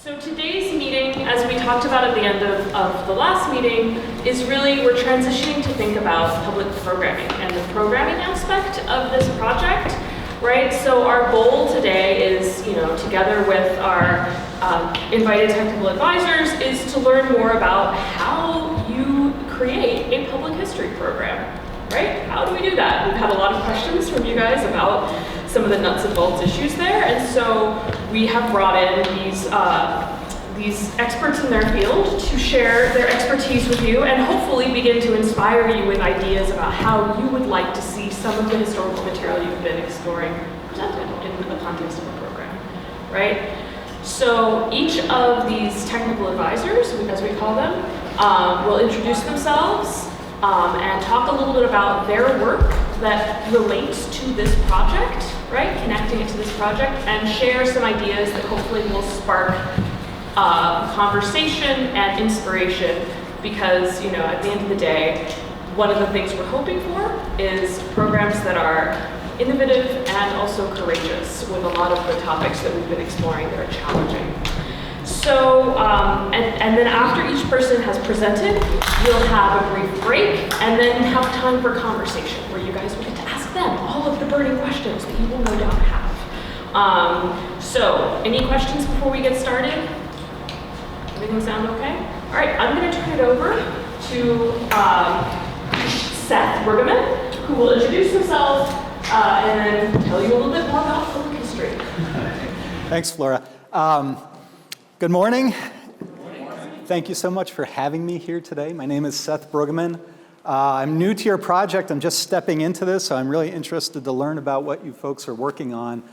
So today's meeting, as we talked about at the end of the last meeting, is really we're transitioning to think about public programming and the programming aspect of this project, right? So our goal today is, together with our invited technical advisors, is to learn more about how you create a public history program, right? How do we do that? We've had a lot of questions from you guys about some of the nuts and bolts issues there, and so we have brought in these experts in their field to share their expertise with you and hopefully begin to inspire you with ideas about how you would like to see some of the historical material you've been exploring presented in the context of a program, right? So each of these technical advisors, as we call them, will introduce themselves and talk a little bit about their work that relates to this project, right? Connecting it to this project, and share some ideas that hopefully will spark conversation and inspiration, because at the end of the day, one of the things we're hoping for is programs that are innovative and also courageous with a lot of the topics that we've been exploring that are challenging. So, and then after each person has presented, we'll have a brief break and then have time for conversation where you guys will get to ask them all of the burning questions that you will no doubt have. So, any questions before we get started? Everything sound okay? All right, I'm going to turn it over to Seth Bruggeman, who will introduce himself and then tell you a little bit more about public history. Thanks, Flora. Good morning. Thank you so much for having me here today. My name is Seth Bruggeman. I'm new to your project. I'm just stepping into this, so I'm really interested to learn about what you folks are working on.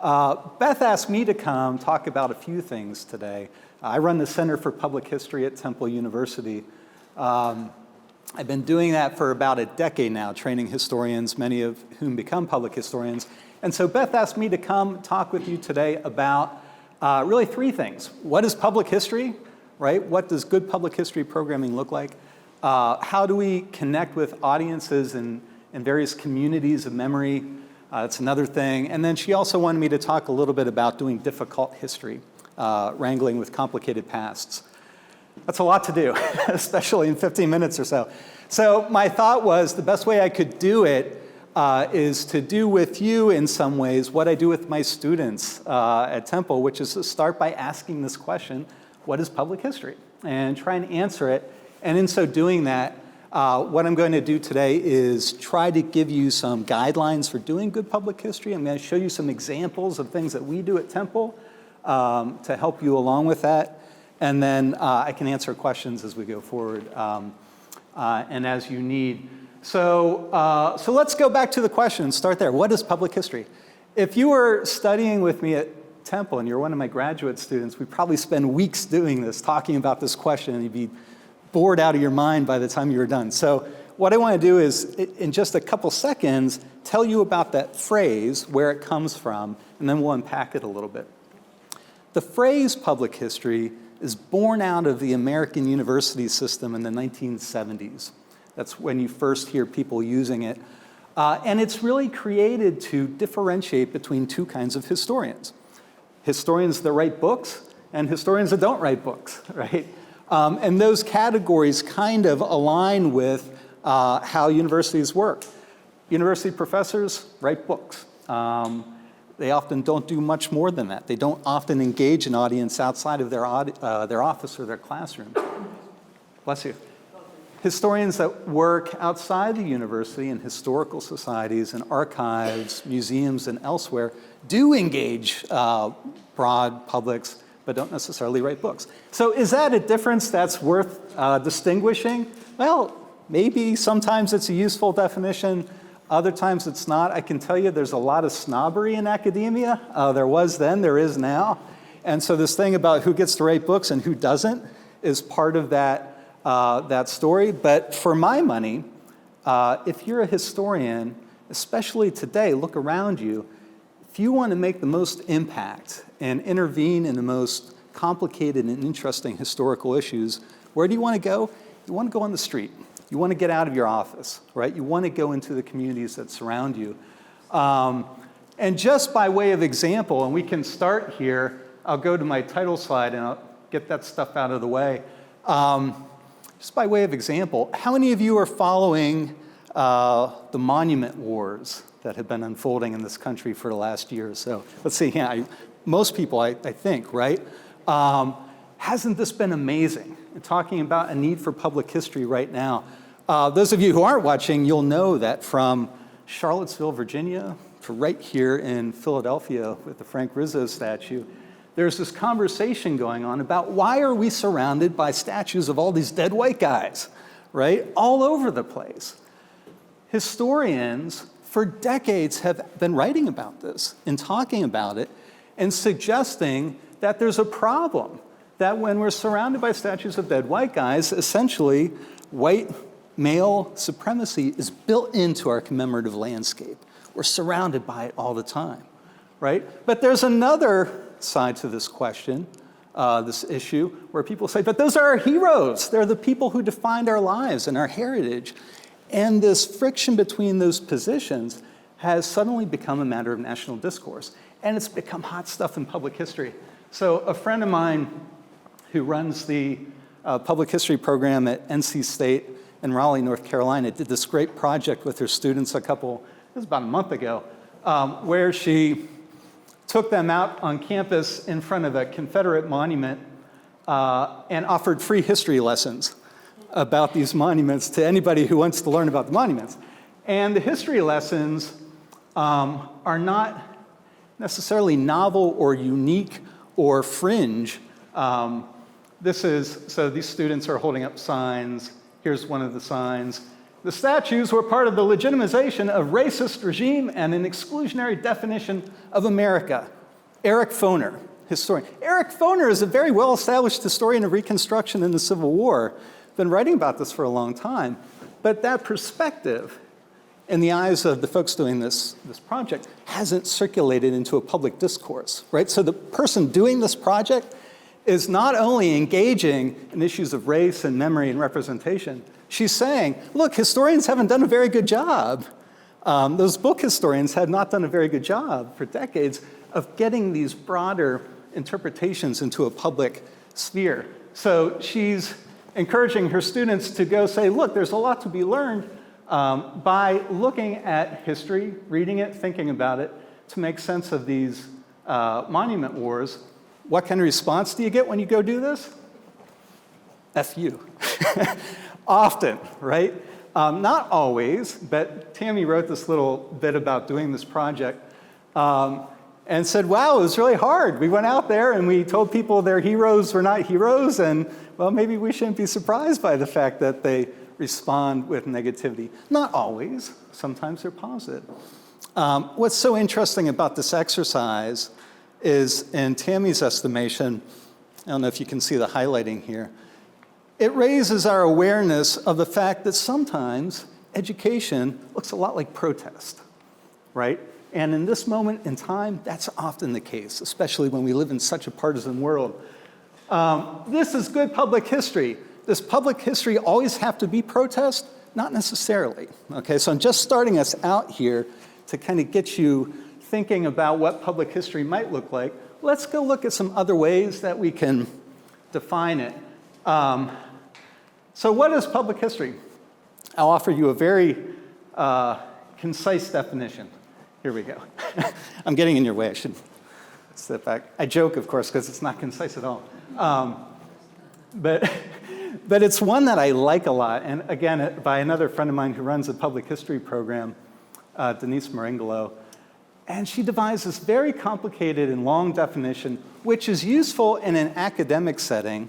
Beth asked me to come talk about a few things today. I run the Center for Public History at Temple University. I've been doing that for about a decade now, training historians, many of whom become public historians. And so Beth asked me to come talk with you today about really three things. What is public history, right? What does good public history programming look like? How do we connect with audiences in various communities of memory? That's another thing. And then she also wanted me to talk a little bit about doing difficult history, wrangling with complicated pasts. That's a lot to do, especially in 15 minutes or so. So my thought was the best way I could do it is to do with you in some ways what I do with my students at Temple, which is to start by asking this question, what is public history? And try and answer it. And in so doing that, what I'm going to do today is try to give you some guidelines for doing good public history. I'm going to show you some examples of things that we do at Temple to help you along with that. And then I can answer questions as we go forward and as you need. So let's go back to the question and start there. What is public history? If you were studying with me at Temple and you're one of my graduate students, we'd probably spend weeks doing this, talking about this question, and you'd be bored out of your mind by the time you were done. So what I want to do is, in just a couple seconds, tell you about that phrase, where it comes from, and then we'll unpack it a little bit. The phrase public history is born out of the American university system in the 1970s. That's when you first hear people using it. And it's really created to differentiate between two kinds of historians. Historians that write books and historians that don't write books, right? And those categories kind of align with how universities work. University professors write books. They often don't do much more than that. They don't often engage an audience outside of their office or their classroom. Bless you. Historians that work outside the university in historical societies and archives, museums, and elsewhere do engage broad publics, but don't necessarily write books. So is that a difference that's worth distinguishing? Well, maybe sometimes it's a useful definition. Other times it's not. I can tell you there's a lot of snobbery in academia. There was then, there is now. And so this thing about who gets to write books and who doesn't is part of that story. But for my money, if you're a historian, especially today, look around you. If you want to make the most impact and intervene in the most complicated and interesting historical issues, where do you want to go? You want to go on the street. You want to get out of your office, right? You want to go into the communities that surround you. And just by way of example, and we can start here, I'll go to my title slide and I'll get that stuff out of the way. Just by way of example, how many of you are following the monument wars that have been unfolding in this country for the last year or so? Let's see, yeah, most people, I think, right? Hasn't this been amazing? And talking about a need for public history right now. Those of you who aren't watching, you'll know that from Charlottesville, Virginia, to right here in Philadelphia with the Frank Rizzo statue, there's this conversation going on about why are we surrounded by statues of all these dead white guys, right? All over the place. Historians for decades have been writing about this and talking about it and suggesting that there's a problem, that when we're surrounded by statues of dead white guys, essentially white male supremacy is built into our commemorative landscape. We're surrounded by it all the time, right? But there's another side to this question, this issue, where people say, but those are our heroes. They're the people who defined our lives and our heritage. And this friction between those positions has suddenly become a matter of national discourse. And it's become hot stuff in public history. So a friend of mine who runs the public history program at NC State in Raleigh, North Carolina, did this great project with her students it was about a month ago, where she took them out on campus in front of a Confederate monument and offered free history lessons about these monuments to anybody who wants to learn about the monuments. And the history lessons are not necessarily novel or unique or fringe. So these students are holding up signs. Here's one of the signs. The statues were part of the legitimization of racist regime and an exclusionary definition of America. Eric Foner, historian. Eric Foner is a very well-established historian of Reconstruction and the Civil War. Been writing about this for a long time. But that perspective, in the eyes of the folks doing this project, hasn't circulated into a public discourse, right? So the person doing this project is not only engaging in issues of race and memory and representation, she's saying, look, historians haven't done a very good job. Those book historians have not done a very good job for decades of getting these broader interpretations into a public sphere. So she's encouraging her students to go say, look, there's a lot to be learned by looking at history, reading it, thinking about it, to make sense of these monument wars. What kind of response do you get when you go do this? F you. Often, right? Not always, but Tammy wrote this little bit about doing this project and said, wow, it was really hard. We went out there and we told people their heroes were not heroes, and well, maybe we shouldn't be surprised by the fact that they respond with negativity. Not always. Sometimes they're positive. What's so interesting about this exercise is, in Tammy's estimation, I don't know if you can see the highlighting here, it raises our awareness of the fact that sometimes education looks a lot like protest, right? And in this moment in time, that's often the case, especially when we live in such a partisan world. This is good public history. Does public history always have to be protest? Not necessarily, okay? So I'm just starting us out here to kind of get you thinking about what public history might look like. Let's go look at some other ways that we can define it. So what is public history? I'll offer you a very concise definition. Here we go. I'm getting in your way. I should step back. I joke, of course, because it's not concise at all. But it's one that I like a lot. And again, by another friend of mine who runs a public history program, Denise Maringolo. And she devised this very complicated and long definition, which is useful in an academic setting,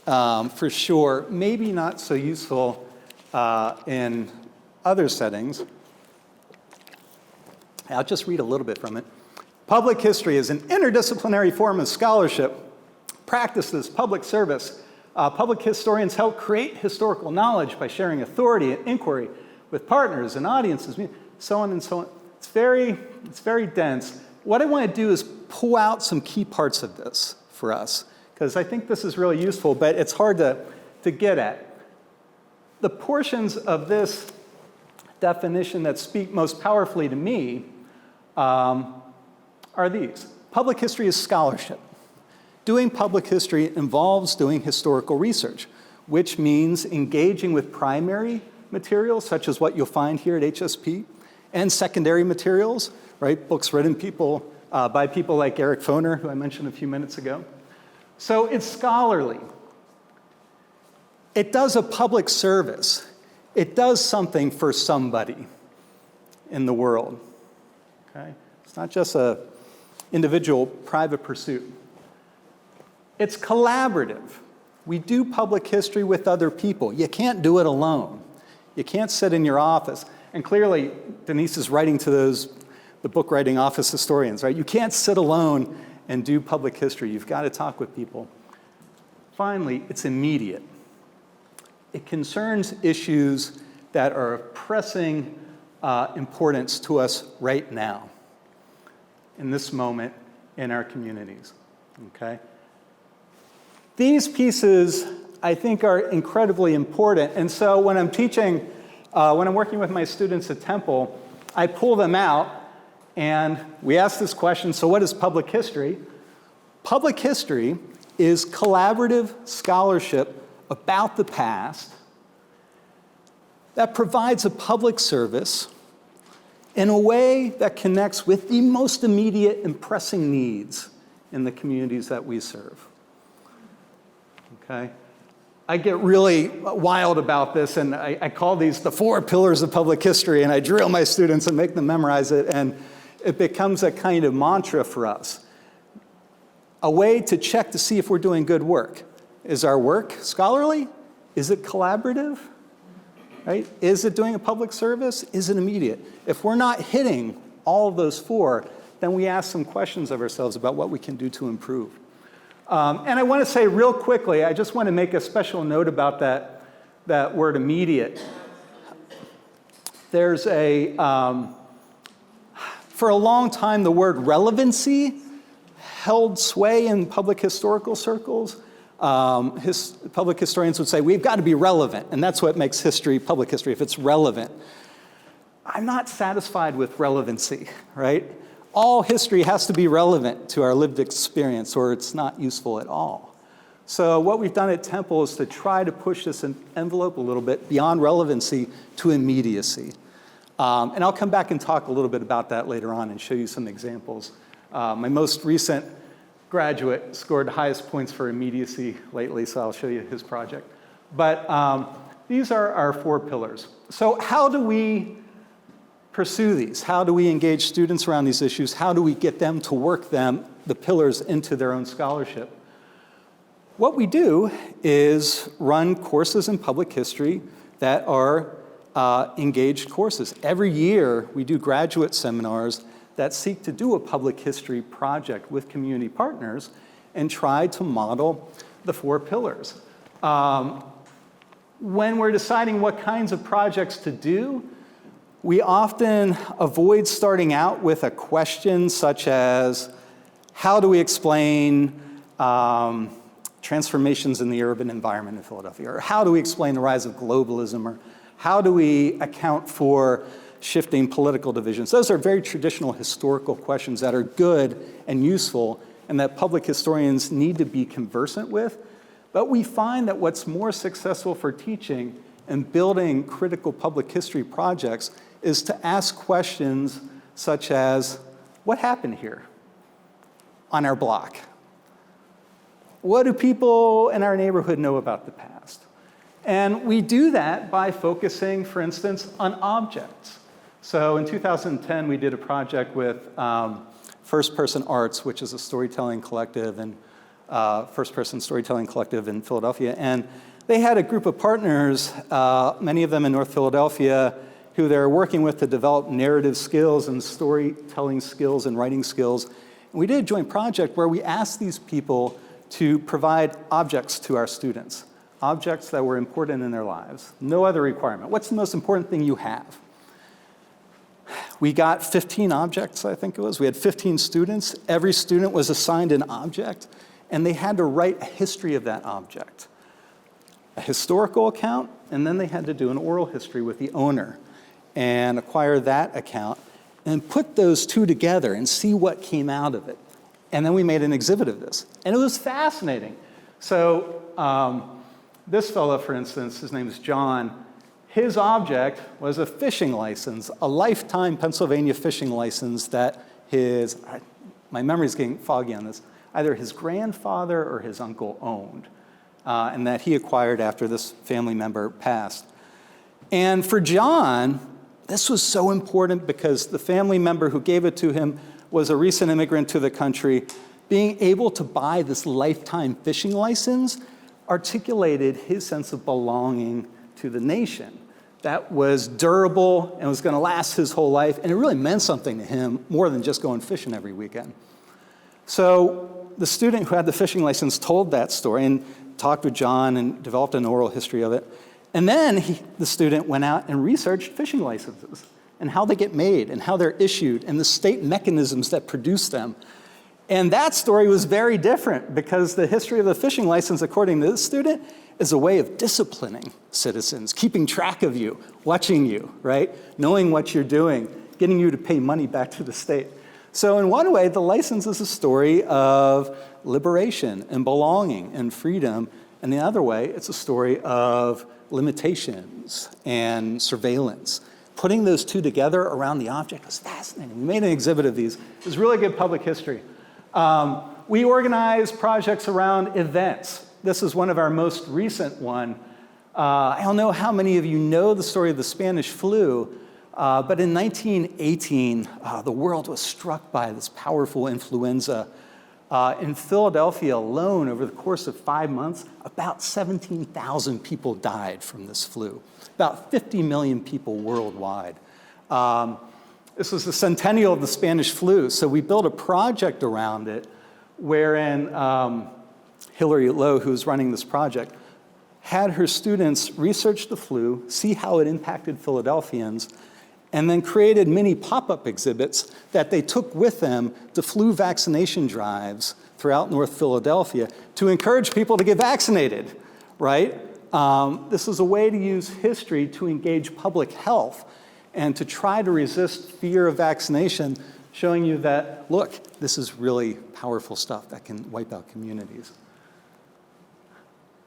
for sure, maybe not so useful in other settings. I'll just read a little bit from it. Public history is an interdisciplinary form of scholarship, practices public service. Public historians help create historical knowledge by sharing authority and inquiry with partners and audiences, so on and so on. It's very dense. What I want to do is pull out some key parts of this for us, because I think this is really useful, but it's hard to get at. The portions of this definition that speak most powerfully to me are these. Public history is scholarship, Doing public history involves doing historical research, which means engaging with primary materials, such as what you'll find here at HSP, and secondary materials, right? Books written by people like Eric Foner, who I mentioned a few minutes ago. So it's scholarly. It does a public service. It does something for somebody in the world, okay? It's not just an individual private pursuit. It's collaborative. We do public history with other people. You can't do it alone. You can't sit in your office. And clearly, Denise is writing to the book writing office historians, right? You can't sit alone and do public history. You've got to talk with people. Finally, it's immediate. It concerns issues that are of pressing importance to us right now, in this moment in our communities, okay? These pieces, I think, are incredibly important. And so when I'm teaching, when I'm working with my students at Temple, I pull them out and we ask this question, so what is public history? Public history is collaborative scholarship about the past that provides a public service in a way that connects with the most immediate and pressing needs in the communities that we serve. Okay? I get really wild about this, and I call these the 4 pillars of public history, and I drill my students and make them memorize it, and it becomes a kind of mantra for us. A way to check to see if we're doing good work. Is our work scholarly? Is it collaborative? Right? Is it doing a public service? Is it immediate? If we're not hitting all of those 4, then we ask some questions of ourselves about what we can do to improve. And I want to say real quickly, I just want to make a special note about that word immediate. There's for a long time, the word relevancy held sway in public historical circles. Public historians would say, we've got to be relevant, and that's what makes history public history, if it's relevant. I'm not satisfied with relevancy, right? All history has to be relevant to our lived experience, or it's not useful at all. So what we've done at Temple is to try to push this envelope a little bit beyond relevancy to immediacy. And I'll come back and talk a little bit about that later on and show you some examples. My most recent graduate scored the highest points for immediacy lately, so I'll show you his project. But these are our 4 pillars. So how do we pursue these? How do we engage students around these issues? How do we get them to work the pillars into their own scholarship? What we do is run courses in public history that are engaged courses. Every year, we do graduate seminars that seek to do a public history project with community partners and try to model the 4 pillars. When we're deciding what kinds of projects to do, we often avoid starting out with a question such as, how do we explain transformations in the urban environment in Philadelphia? Or how do we explain the rise of globalism? Or how do we account for shifting political divisions? Those are very traditional historical questions that are good and useful and that public historians need to be conversant with. But we find that what's more successful for teaching and building critical public history projects is to ask questions such as, what happened here on our block? What do people in our neighborhood know about the past? And we do that by focusing, for instance, on objects. So in 2010, we did a project with First Person Arts, which is a storytelling collective and First Person Storytelling Collective in Philadelphia. And they had a group of partners, many of them in North Philadelphia, who they're working with to develop narrative skills and storytelling skills and writing skills. And we did a joint project where we asked these people to provide objects to our students, objects that were important in their lives. No other requirement. What's the most important thing you have? We got 15 objects, I think it was. We had 15 students. Every student was assigned an object, and they had to write a history of that object, a historical account, and then they had to do an oral history with the owner and acquire that account and put those 2 together and see what came out of it. And then we made an exhibit of this. And it was fascinating. So this fellow, for instance, his name is John. His object was a fishing license, a lifetime Pennsylvania fishing license that my memory's getting foggy on this, either his grandfather or his uncle owned, and that he acquired after this family member passed. And for John, this was so important because the family member who gave it to him was a recent immigrant to the country. Being able to buy this lifetime fishing license articulated his sense of belonging to the nation. That was durable and was going to last his whole life, and it really meant something to him more than just going fishing every weekend. So the student who had the fishing license told that story and talked with John and developed an oral history of it. And then the student went out and researched fishing licenses and how they get made and how they're issued and the state mechanisms that produce them. And that story was very different because the history of the fishing license, according to this student, is a way of disciplining citizens, keeping track of you, watching you, right? Knowing what you're doing, getting you to pay money back to the state. So in one way, the license is a story of liberation and belonging and freedom. And the other way, it's a story of limitations and surveillance. Putting those two together around the object was fascinating. We made an exhibit of these. It was really good public history. We organize projects around events. This is one of our most recent one. I don't know how many of you know the story of the Spanish flu, but in 1918, the world was struck by this powerful influenza. In Philadelphia alone, over the course of 5 months, about 17,000 people died from this flu, about 50 million people worldwide. This was the centennial of the Spanish flu, so we built a project around it wherein Hillary Lowe, who's running this project, had her students research the flu, see how it impacted Philadelphians, and then created mini pop-up exhibits that they took with them to flu vaccination drives throughout North Philadelphia to encourage people to get vaccinated, right? This is a way to use history to engage public health and to try to resist fear of vaccination, showing you that, look, this is really powerful stuff that can wipe out communities.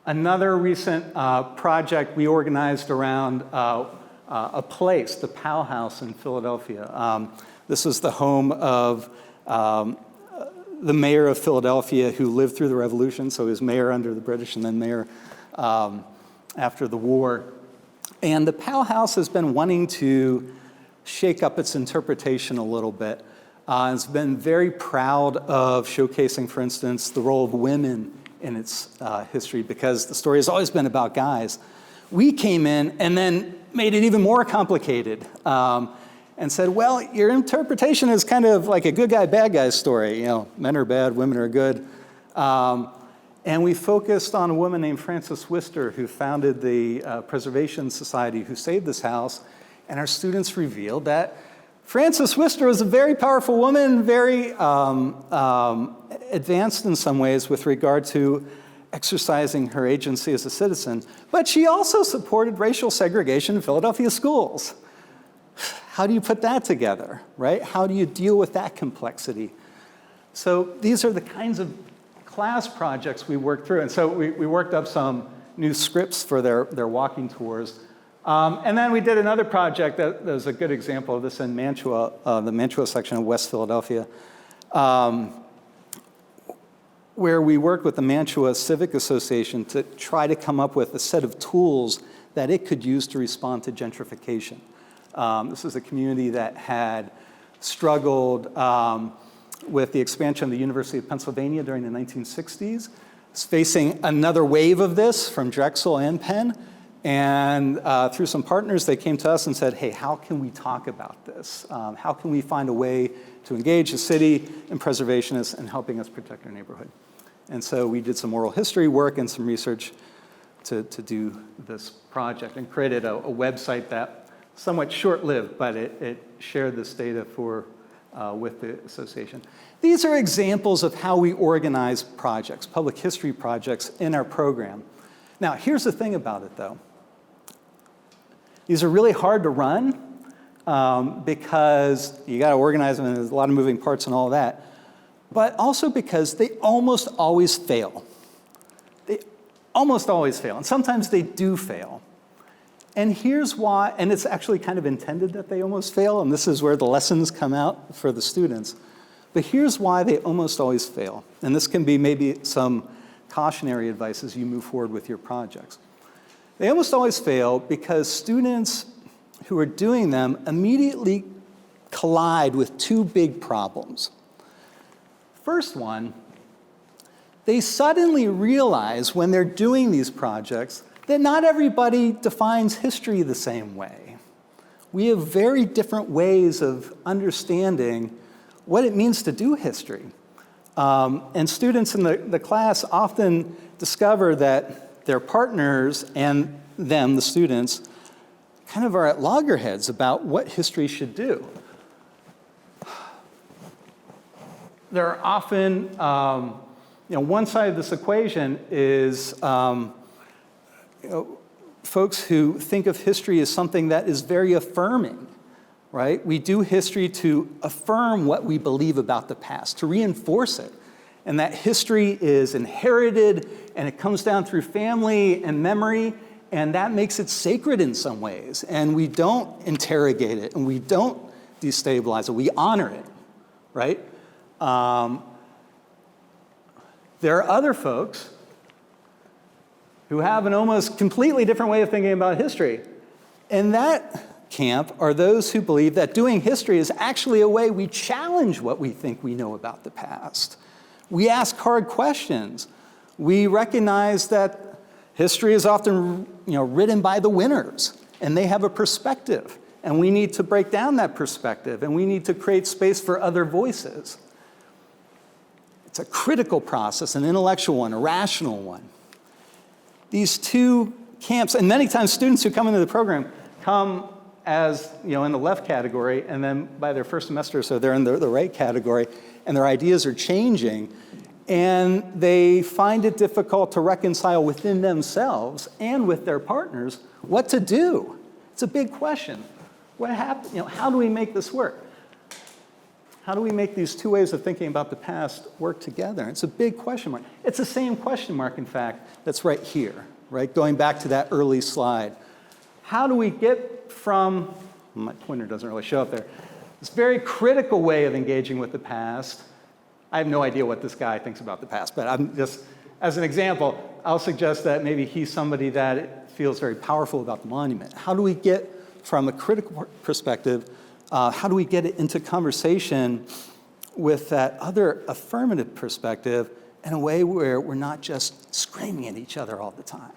Another recent project we organized around a place, the Powell House in Philadelphia. This was the home of the mayor of Philadelphia who lived through the Revolution, so he was mayor under the British and then mayor after the war. And the Powell House has been wanting to shake up its interpretation a little bit. It's been very proud of showcasing, for instance, the role of women in its history because the story has always been about guys. We came in and then made it even more complicated and said, well, your interpretation is kind of like a good guy, bad guy story. You know, men are bad, women are good. And we focused on a woman named Frances Wister who founded the Preservation Society who saved this house. And our students revealed that Frances Wister was a very powerful woman, very advanced in some ways with regard to exercising her agency as a citizen, but she also supported racial segregation in Philadelphia schools. How do you put that together, right? How do you deal with that complexity? So these are the kinds of class projects we worked through, and so we worked up some new scripts for their walking tours. And then we did another project that was a good example of this in Mantua, the Mantua section of West Philadelphia, where we worked with the Mantua Civic Association to try to come up with a set of tools that it could use to respond to gentrification. This is a community that had struggled with the expansion of the University of Pennsylvania during the 1960s. It's facing another wave of this from Drexel and Penn. And through some partners, they came to us and said, hey, how can we talk about this? How can we find a way to engage the city and preservationists in helping us protect our neighborhood? And so we did some oral history work and some research to do this project and created a website that somewhat short-lived, but it shared this data with the association. These are examples of how we organize projects, public history projects in our program. Now, here's the thing about it, though. These are really hard to run because you got to organize them, and there's a lot of moving parts and all that. but also because they almost always fail. They almost always fail, and sometimes they do fail. And here's why, and it's actually kind of intended that they almost fail, and this is where the lessons come out for the students. But here's why they almost always fail. And this can be maybe some cautionary advice as you move forward with your projects. They almost always fail because students who are doing them immediately collide with two big problems. First one, they suddenly realize when they're doing these projects that not everybody defines history the same way. We have very different ways of understanding what it means to do history. And students in the class often discover that their partners and them, the students, kind of are at loggerheads about what history should do. There are often, one side of this equation is folks who think of history as something that is very affirming, right? We do history to affirm what we believe about the past, to reinforce it. And that history is inherited, and it comes down through family and memory, and that makes it sacred in some ways. And we don't interrogate it, and we don't destabilize it. We honor it, right? There are other folks who have an almost completely different way of thinking about history. In that camp are those who believe that doing history is actually a way we challenge what we think we know about the past. We ask hard questions. We recognize that history is often, written by the winners, and they have a perspective, and we need to break down that perspective, and we need to create space for other voices. It's a critical process, an intellectual one, a rational one. These two camps, and many times students who come into the program come as, in the left category, and then by their first semester, so they're in the right category, and their ideas are changing, and they find it difficult to reconcile within themselves and with their partners what to do. It's a big question. What happened? How do we make this work? How do we make these two ways of thinking about the past work together? It's a big question mark. It's the same question mark, in fact, that's right here, right? Going back to that early slide. How do we get from, my pointer doesn't really show up there, this very critical way of engaging with the past. I have no idea what this guy thinks about the past, but I'm just, as an example, I'll suggest that maybe he's somebody that feels very powerful about the monument. How do we get from a critical perspective, how do we get it into conversation with that other affirmative perspective in a way where we're not just screaming at each other all the time?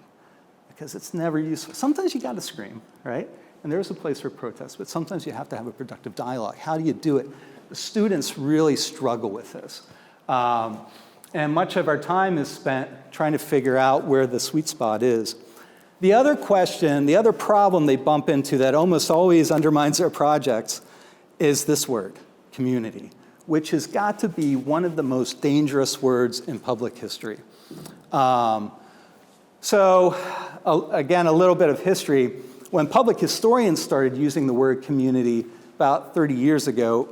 Because it's never useful. Sometimes you got to scream, right? And there's a place for protest, but sometimes you have to have a productive dialogue. How do you do it? The students really struggle with this. And much of our time is spent trying to figure out where the sweet spot is. The other question, the other problem they bump into that almost always undermines their projects is this word, community, which has got to be one of the most dangerous words in public history. Again, a little bit of history. When public historians started using the word community about 30 years ago,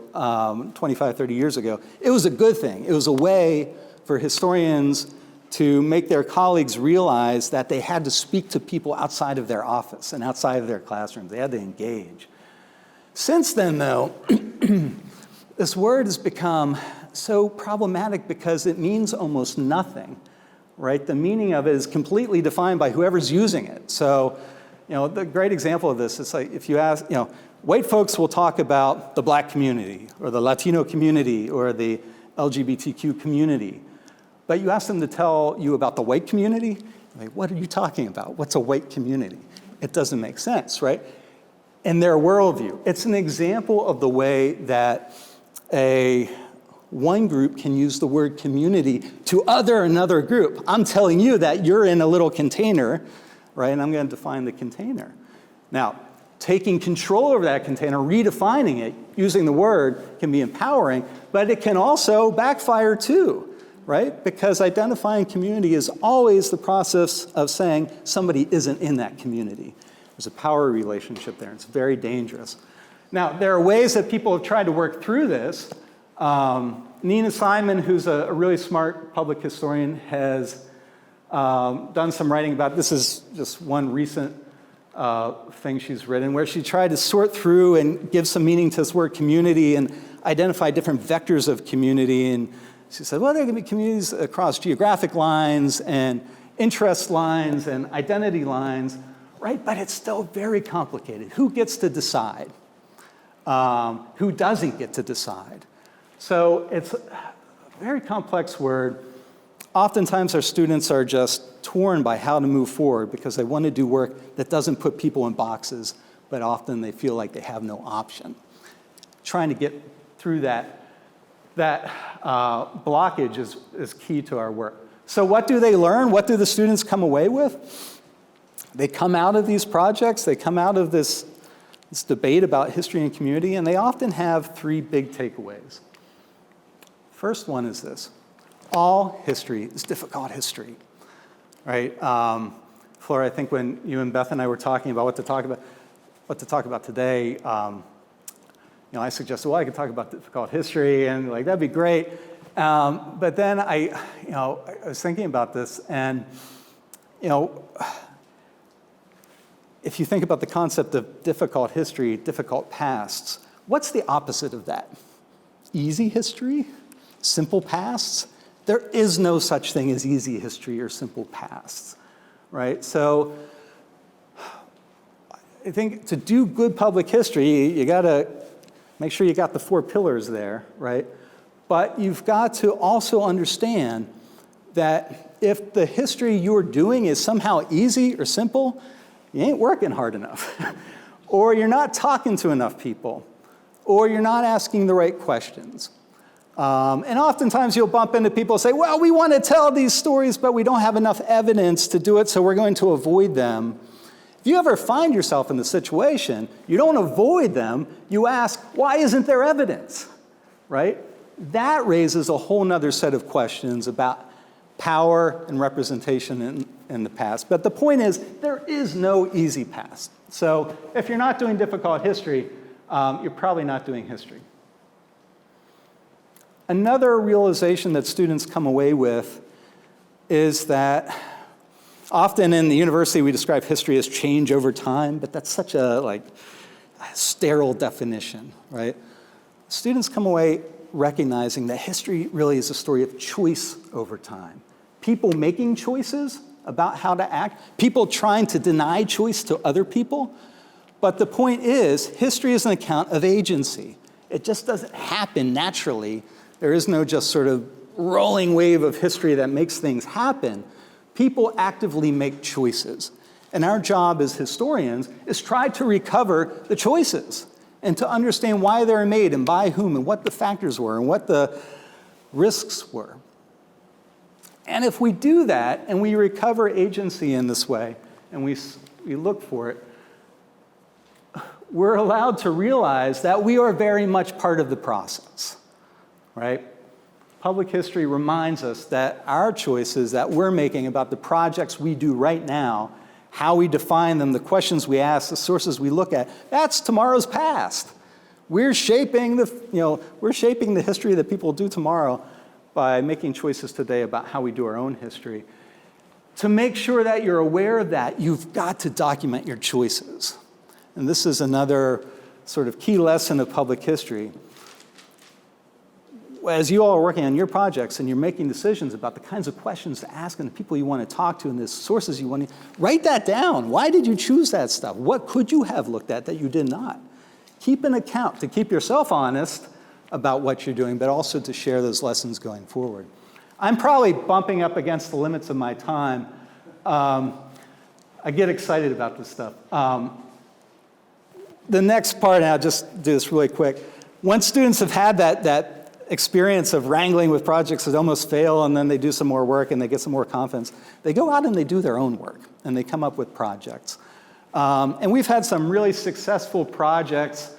25, 30 years ago, it was a good thing. It was a way for historians to make their colleagues realize that they had to speak to people outside of their office and outside of their classrooms. They had to engage. Since then, though, this word has become so problematic because it means almost nothing, right? The meaning of it is completely defined by whoever's using it. So, the great example of this is like if you ask, white folks will talk about the black community or the Latino community or the LGBTQ community. But you ask them to tell you about the white community, like, what are you talking about? What's a white community? It doesn't make sense, right? In their worldview, it's an example of the way that one group can use the word community to other another group. I'm telling you that you're in a little container, right? And I'm going to define the container. Now, taking control over that container, redefining it, using the word can be empowering, but it can also backfire too. Right? Because identifying community is always the process of saying somebody isn't in that community. There's a power relationship there. It's very dangerous. Now, there are ways that people have tried to work through this. Nina Simon, who's a really smart public historian, has done some writing about, this is just one recent thing she's written, where she tried to sort through and give some meaning to this word community and identify different vectors of community. And she said, well, there can be communities across geographic lines and interest lines and identity lines, right? But it's still very complicated. Who gets to decide? Who doesn't get to decide? So it's a very complex word. Oftentimes our students are just torn by how to move forward because they want to do work that doesn't put people in boxes, but often they feel like they have no option. Trying to get through that blockage is key to our work. So what do they learn? What do the students come away with? They come out of these projects, they come out of this debate about history and community, and they often have three big takeaways. First one is this: all history is difficult history, right? Flora, I think when you and Beth and I were talking about what to talk about today, I suggested, well, I could talk about difficult history, and like that'd be great. But then I was thinking about this, and if you think about the concept of difficult history, difficult pasts, what's the opposite of that? Easy history? Simple pasts? There is no such thing as easy history or simple pasts, right? So I think to do good public history, you gotta make sure you got the four pillars there, right? But you've got to also understand that if the history you're doing is somehow easy or simple, you ain't working hard enough, or you're not talking to enough people, or you're not asking the right questions. And oftentimes you'll bump into people and say, well, we want to tell these stories, but we don't have enough evidence to do it, so we're going to avoid them. If you ever find yourself in the situation, you don't avoid them, you ask, why isn't there evidence, right? That raises a whole nother set of questions about power and representation in the past. But the point is, there is no easy past. So if you're not doing difficult history, you're probably not doing history. Another realization that students come away with is that often in the university we describe history as change over time, but that's such a sterile definition, right? Students come away recognizing that history really is a story of choice over time. People making choices about how to act, people trying to deny choice to other people. But the point is, history is an account of agency. It just doesn't happen naturally. There is no just sort of rolling wave of history that makes things happen. People actively make choices. And our job as historians is try to recover the choices and to understand why they're made and by whom and what the factors were and what the risks were. And if we do that and we recover agency in this way and we look for it, we're allowed to realize that we are very much part of the process, right? Public history reminds us that our choices that we're making about the projects we do right now, how we define them, the questions we ask, the sources we look at, that's tomorrow's past. We're shaping the history that people do tomorrow by making choices today about how we do our own history. To make sure that you're aware of that, you've got to document your choices. And this is another sort of key lesson of public history. As you all are working on your projects and you're making decisions about the kinds of questions to ask and the people you want to talk to and the sources you want to, write that down. Why did you choose that stuff? What could you have looked at that you did not? Keep an account to keep yourself honest about what you're doing, but also to share those lessons going forward. I'm probably bumping up against the limits of my time. I get excited about this stuff. The next part, and I'll just do this really quick. Once students have had that experience of wrangling with projects that almost fail, and then they do some more work and they get some more confidence, they go out and they do their own work, and they come up with projects. And we've had some really successful projects,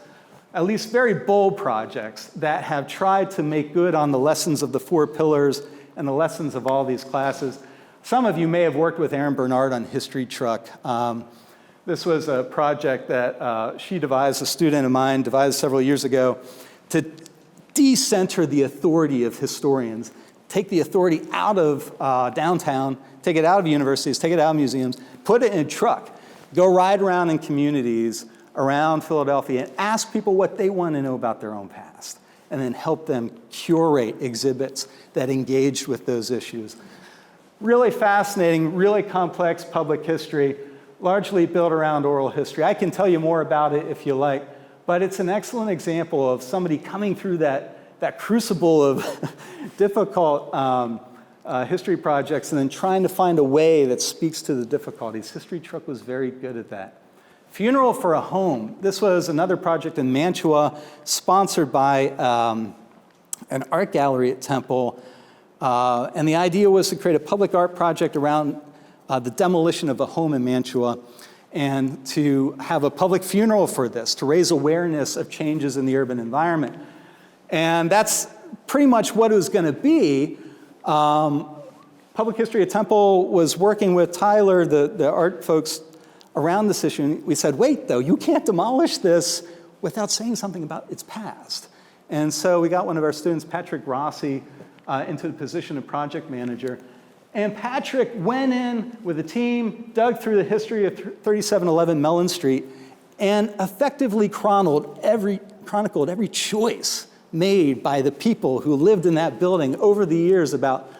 at least very bold projects, that have tried to make good on the lessons of the four pillars and the lessons of all these classes. Some of you may have worked with Erin Bernard on History Truck. This was a project that she devised, a student of mine devised several years ago, to decenter the authority of historians, take the authority out of downtown, take it out of universities, take it out of museums, put it in a truck, go ride around in communities around Philadelphia and ask people what they want to know about their own past, and then help them curate exhibits that engaged with those issues. Really fascinating, really complex public history, largely built around oral history. I can tell you more about it if you like, but it's an excellent example of somebody coming through that crucible of difficult history projects and then trying to find a way that speaks to the difficulties. History Truck was very good at that. Funeral for a Home. This was another project in Mantua, sponsored by an art gallery at Temple. And the idea was to create a public art project around the demolition of a home in Mantua and to have a public funeral for this, to raise awareness of changes in the urban environment. And that's pretty much what it was going to be. Public History at Temple was working with Tyler, the art folks, around this issue. And we said, wait, though, you can't demolish this without saying something about its past. And so we got one of our students, Patrick Rossi, into the position of project manager. And Patrick went in with a team, dug through the history of 3711 Mellon Street, and effectively chronicled every choice made by the people who lived in that building over the years about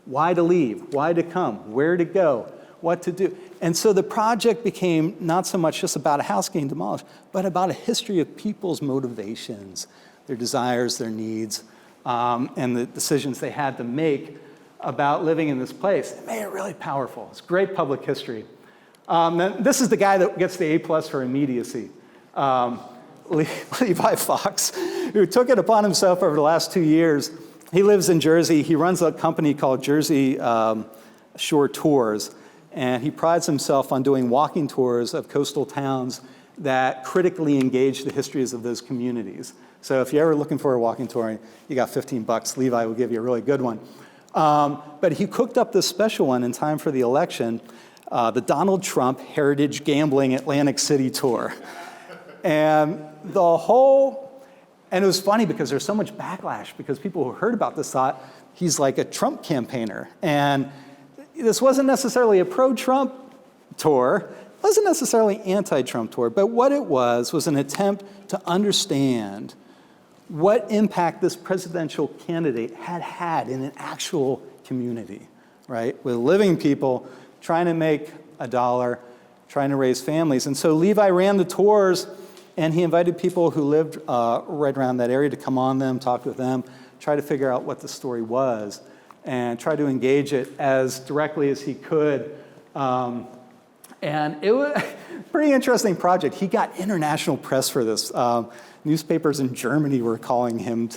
why to leave, why to come, where to go, what to do. And so the project became not so much just about a house getting demolished, but about a history of people's motivations, their desires, their needs, and the decisions they had to make about living in this place. It made it really powerful. It's great public history. This is the guy that gets the A+ for immediacy. Levi Fox, who took it upon himself over the last 2 years. He lives in Jersey. He runs a company called Jersey Shore Tours, and he prides himself on doing walking tours of coastal towns that critically engage the histories of those communities. So if you're ever looking for a walking tour, you got $15, Levi will give you a really good one. But he cooked up this special one in time for the election, the Donald Trump Heritage Gambling Atlantic City Tour. And it was funny because there's so much backlash because people who heard about this thought he's like a Trump campaigner. And this wasn't necessarily a pro-Trump tour, wasn't necessarily anti-Trump tour, but what it was an attempt to understand what impact this presidential candidate had in an actual community, right? With living people trying to make a dollar, trying to raise families. And so Levi ran the tours, and he invited people who lived right around that area to come on them, talk with them, try to figure out what the story was, and try to engage it as directly as he could. And it was a pretty interesting project. He got international press for this. Newspapers in Germany were calling him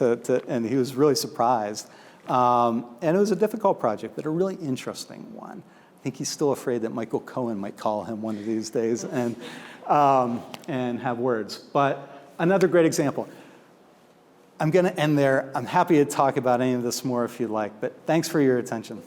and he was really surprised. And it was a difficult project, but a really interesting one. I think he's still afraid that Michael Cohen might call him one of these days and have words. But another great example. I'm going to end there. I'm happy to talk about any of this more if you'd like, but thanks for your attention.